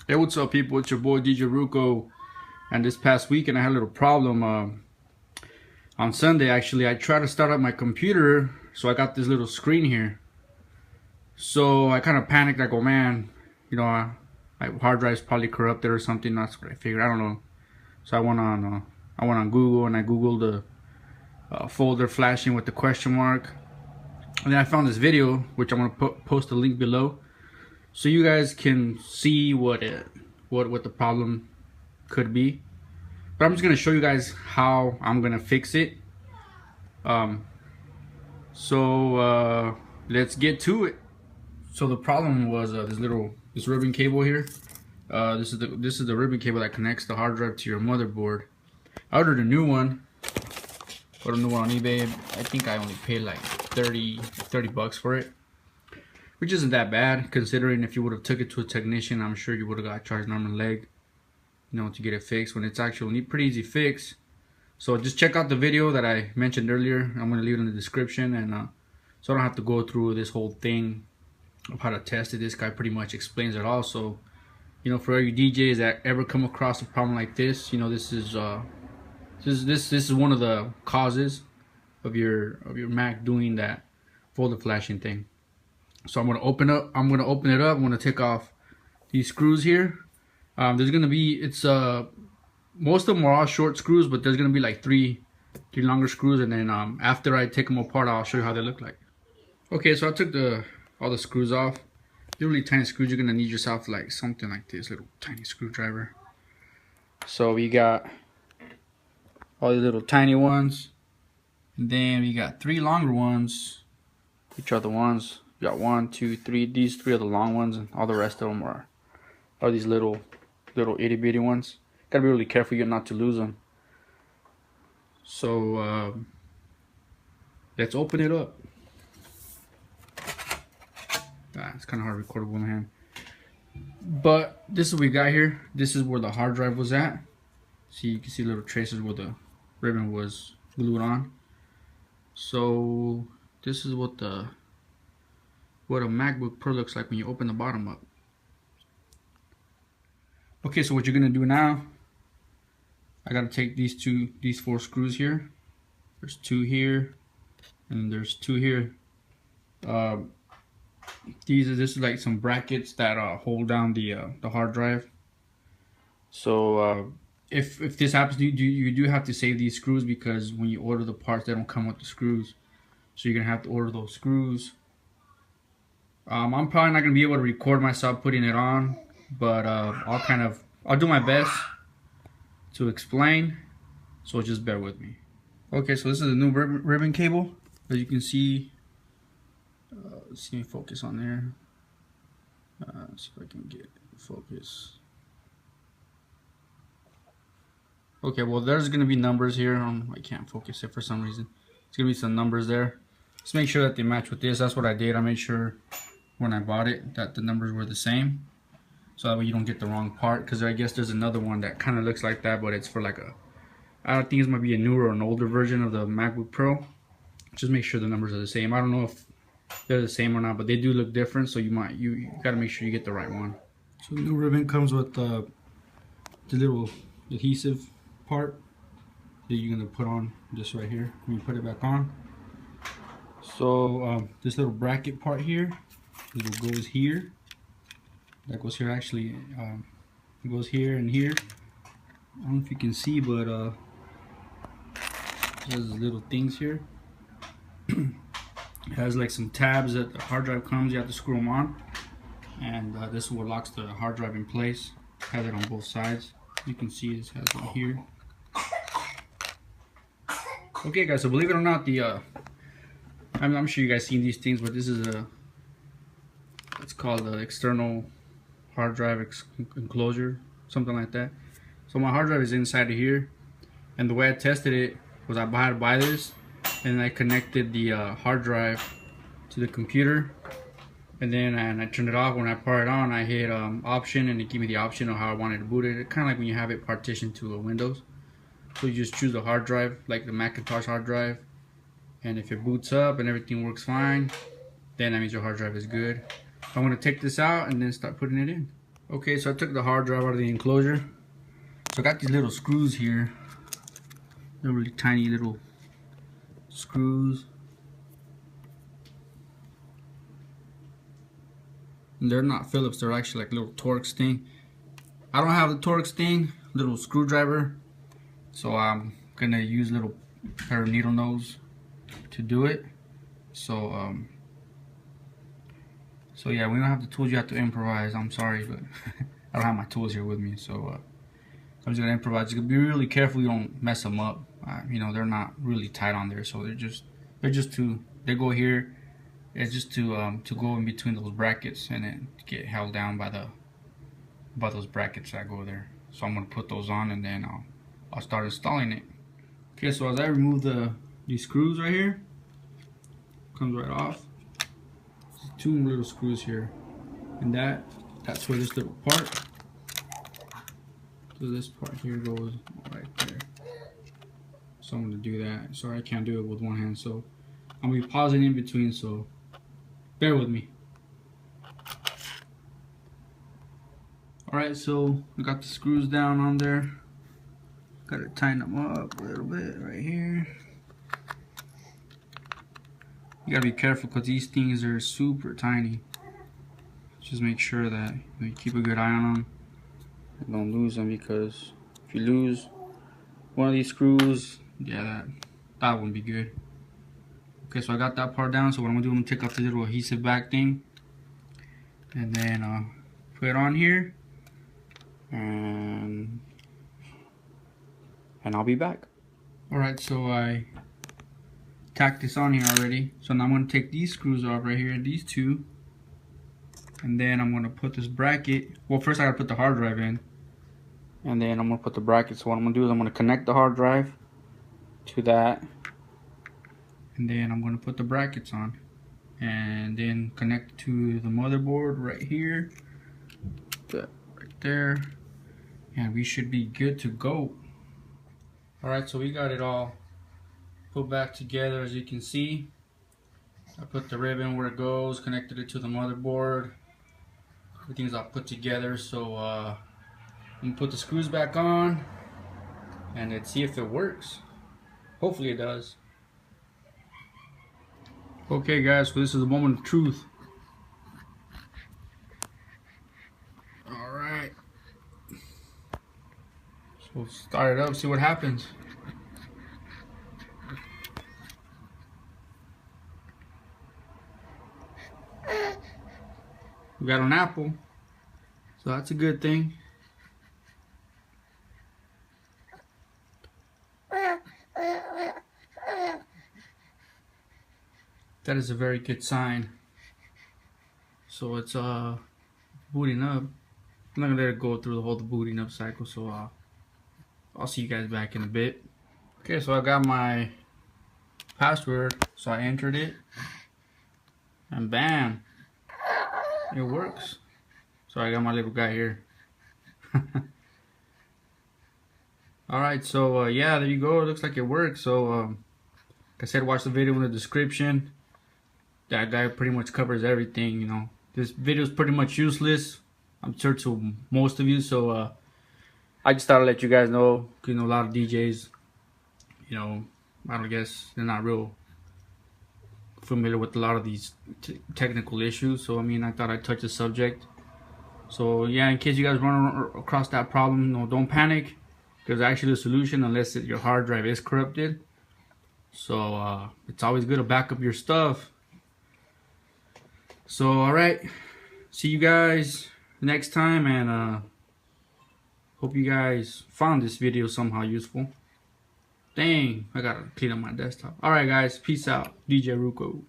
Hey, what's up, people? It's your boy DJ Ruco, and this past weekend I had a little problem. On Sunday, actually, I tried to start up my computer, so I got this little screen here. So I kind of panicked. I go, man, my hard drive's probably corrupted or something. That's what I figured. I don't know. So I went on Google and I googled the folder flashing with the question mark, and then I found this video, which I'm gonna post a link below, so you guys can see what the problem could be. But I'm just gonna show you guys how I'm gonna fix it. Let's get to it. So the problem was this ribbon cable here. This is the ribbon cable that connects the hard drive to your motherboard. I ordered a new one. Ordered a new one on eBay. I think I only paid like 30 bucks for it, which isn't that bad considering if you would have took it to a technician, I'm sure you would have got charged an arm and leg, to get it fixed, when it's actually pretty easy fix. So just check out the video that I mentioned earlier. I'm going to leave it in the description, and so I don't have to go through this whole thing of how to test it. This guy pretty much explains it all. So for all you DJs that ever come across a problem like this, this is one of the causes of your Mac doing that folder flashing thing. So I'm gonna open it up. I'm gonna take off these screws here. There's gonna be most of them are all short screws, but there's gonna be like three longer screws, and then after I take them apart, I'll show you how they look like. Okay, so I took all the screws off. They're really tiny screws. You're gonna need yourself like something like this little tiny screwdriver. So we got all these little tiny ones, and then we got three longer ones. Which are the ones? You got 1, 2, 3. These three are the long ones, and all the rest of them are these little itty bitty ones. Gotta be really careful not to lose them. So let's open it up. It's kind of hard to record with one hand, but this is what we got here. This is where the hard drive was at. See, you can see little traces where the ribbon was glued on. So this is what a Macbook Pro looks like when you open the bottom up. Okay, so what you're gonna do now, I gotta take these 4 screws here. There's 2 here, and there's 2 here. This is like some brackets that hold down the hard drive. So if this happens, you do have to save these screws, because when you order the parts, they don't come with the screws. So you're gonna have to order those screws. I'm probably not gonna be able to record myself putting it on, but I'll do my best to explain. So just bear with me. Okay, so this is a new ribbon cable, as you can see. Let's see me focus on there. Let's see if I can get focus. Okay, well, there's gonna be numbers here. I can't focus it for some reason. It's gonna be some numbers there. Just make sure that they match with this. That's what I did. I made sure when I bought it that the numbers were the same, so that way you don't get the wrong part. Because I guess there's another one that kind of looks like that, but it's for like I don't think it might be a newer or an older version of the MacBook Pro. Just make sure the numbers are the same. I don't know if they're the same or not, but they do look different, so you gotta make sure you get the right one. So the new ribbon comes with the little adhesive part that you're gonna put on this right here when you put it back on. So this little bracket part here, it goes here. That goes here actually. It goes here and here. I don't know if you can see, but there's little things here. It has like some tabs that the hard drive comes. You have to screw them on, and this is what locks the hard drive in place. Has it on both sides. You can see it has one here. Okay, guys. So believe it or not, I'm sure you guys seen these things, but this is it's called the external hard drive enclosure, something like that. So my hard drive is inside of here, and the way I tested it was I had to buy this, and I connected the hard drive to the computer, and then I turned it off. When I powered it on, I hit option, and it gave me the option of how I wanted to boot it. Kind of like when you have it partitioned to a Windows. So you just choose the hard drive, like the Macintosh hard drive, and if it boots up and everything works fine, then that means your hard drive is good. I'm going to take this out and then start putting it in. Okay, so I took the hard drive out of the enclosure. So I got these little screws here. They're really tiny little screws. And they're not Phillips, they're actually like little Torx thing. I don't have the Torx thing, little screwdriver. So I'm gonna use a little pair of needle nose to do it. So so yeah, we don't have the tools, you have to improvise. I'm sorry, but I don't have my tools here with me. So I'm just gonna improvise. Just be really careful you don't mess them up. You know, they're not really tight on there, so they're just to, they go here. It's just to go in between those brackets and then get held down by those brackets that go there. So I'm gonna put those on and then I'll start installing it. Okay, so as I remove these screws right here, comes right off. There's 2 little screws here, and that's where this little part. So this part here goes right there. So I'm gonna do that. Sorry, I can't do it with one hand, so I'm gonna be pausing in between. So bear with me. Alright, so I got the screws down on there. Gotta tighten them up a little bit right here. You gotta be careful because these things are super tiny. Just make sure that you keep a good eye on them and don't lose them, because if you lose one of these screws, yeah, that wouldn't be good. Okay, so I got that part down. So what I'm gonna do, I'm gonna take off the little adhesive back thing and then put it on here, and I'll be back. Alright, so I tacked this on here already. So now I'm gonna take these screws off right here, these 2, and then I'm gonna put this bracket. Well, first I gotta put the hard drive in, and then I'm gonna put the bracket. So what I'm gonna do is I'm gonna connect the hard drive to that, and then I'm gonna put the brackets on, and then connect to the motherboard right here, right there, and we should be good to go. Alright, so we got it all put back together. As you can see, I put the ribbon where it goes, connected it to the motherboard. Everything's all put together. So I'm gonna put the screws back on and let's see if it works. Hopefully it does. Okay guys, so this is the moment of truth. Alright, so start it up, see what happens. We got an apple, so that's a good thing. That is a very good sign. So it's booting up. I'm not gonna let it go through the whole booting up cycle, so I'll see you guys back in a bit. Okay, so I got my password, so I entered it, and bam, it works. So I got my little guy here. Alright, so yeah, there you go. It looks like it works. So like I said, watch the video in the description. That guy pretty much covers everything, you know. This video is pretty much useless, I'm sure, to most of you. So I just thought I'd let you guys know. You know, a lot of DJs, you know, I don't guess they're not real familiar with a lot of these technical issues. So I mean, I thought I'd touch the subject. So yeah, in case you guys run across that problem, no, don't panic. There's actually a solution, unless your hard drive is corrupted. So it's always good to back up your stuff. So alright, see you guys next time, and hope you guys found this video somehow useful. Dang, I gotta clean up my desktop. Alright guys, peace out. DJ Ruko.